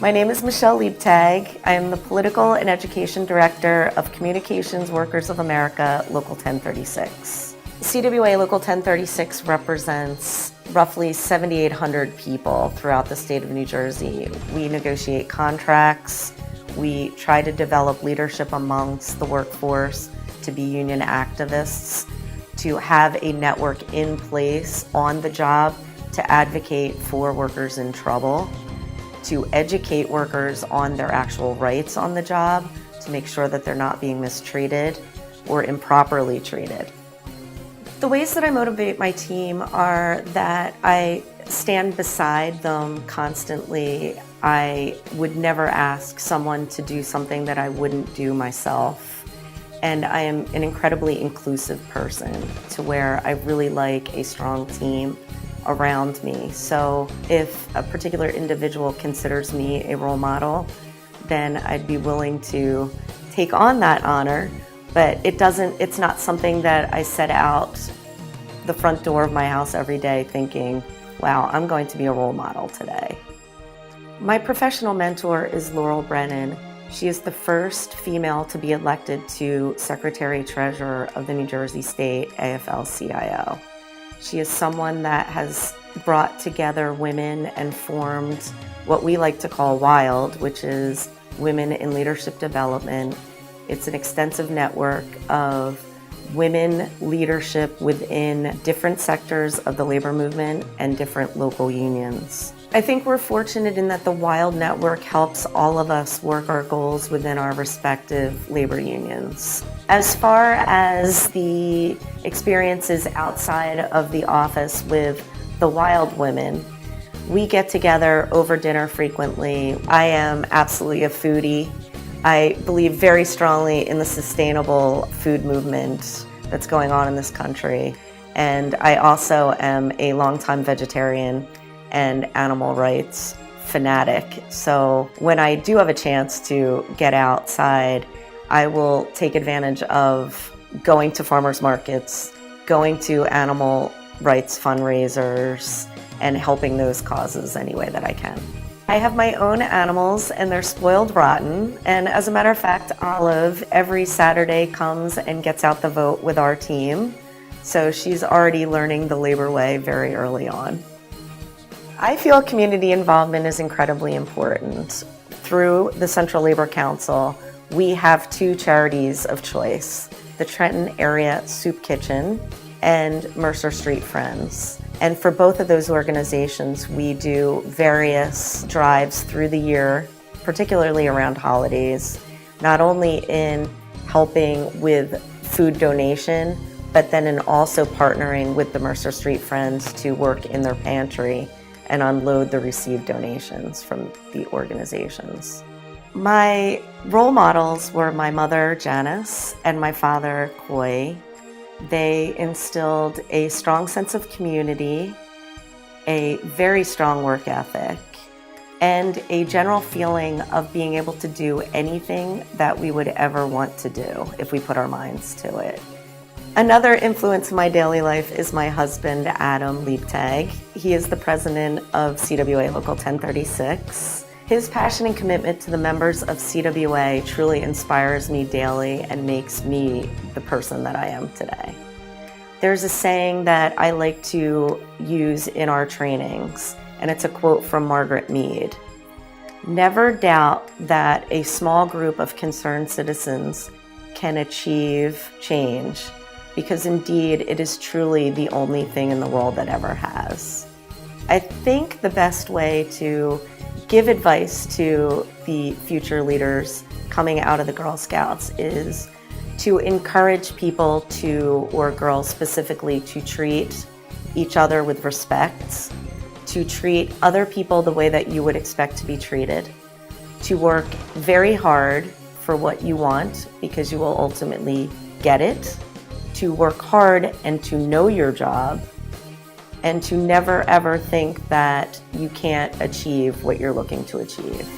My name is Michele Liebtag. I am the Political and Education Director of Communications Workers of America, Local 1036. CWA Local 1036 represents roughly 7,800 people throughout the state of New Jersey. We negotiate contracts. We try to develop leadership amongst the workforce to be union activists, to have a network in place on the job to advocate for workers in trouble, to educate workers on their actual rights on the job, to make sure that they're not being mistreated or improperly treated. The ways that I motivate my team are that I stand beside them constantly. I would never ask someone to do something that I wouldn't do myself. And I am an incredibly inclusive person to where I really like a strong team around me. So if a particular individual considers me a role model, then I'd be willing to take on that honor, but it's not something that I set out the front door of my house every day thinking, wow, I'm going to be a role model today. My professional mentor is Laurel Brennan. She is the first female to be elected to Secretary-Treasurer of the New Jersey State AFL-CIO. She is someone that has brought together women and formed what we like to call WILD, which is Women in Leadership Development. It's an extensive network of women leadership within different sectors of the labor movement and different local unions. I think we're fortunate in that the WILD network helps all of us work our goals within our respective labor unions. As far as the experiences outside of the office with the WILD women, we get together over dinner frequently. I am absolutely a foodie. I believe very strongly in the sustainable food movement that's going on in this country. And I also am a longtime vegetarian and animal rights fanatic. So when I do have a chance to get outside, I will take advantage of going to farmers markets, going to animal rights fundraisers, and helping those causes any way that I can. I have my own animals and they're spoiled rotten. And as a matter of fact, Olive every Saturday comes and gets out the vote with our team. So she's already learning the labor way very early on. I feel community involvement is incredibly important. Through the Central Labor Council, we have two charities of choice, the Trenton Area Soup Kitchen and Mercer Street Friends. And for both of those organizations, we do various drives through the year, particularly around holidays, not only in helping with food donation, but then in also partnering with the Mercer Street Friends to work in their pantry and unload the received donations from the organizations. My role models were my mother, Janice, and my father, Coy. They instilled a strong sense of community, a very strong work ethic, and a general feeling of being able to do anything that we would ever want to do if we put our minds to it. Another influence in my daily life is my husband, Adam Liebtag. He is the president of CWA Local 1036. His passion and commitment to the members of CWA truly inspires me daily and makes me the person that I am today. There's a saying that I like to use in our trainings, and it's a quote from Margaret Mead. Never doubt that a small group of concerned citizens can achieve change, because indeed it is truly the only thing in the world that ever has. I think the best way to give advice to the future leaders coming out of the Girl Scouts is to encourage people to, or girls specifically, to treat each other with respect, to treat other people the way that you would expect to be treated, to work very hard for what you want because you will ultimately get it, to work hard and to know your job, and to never ever think that you can't achieve what you're looking to achieve.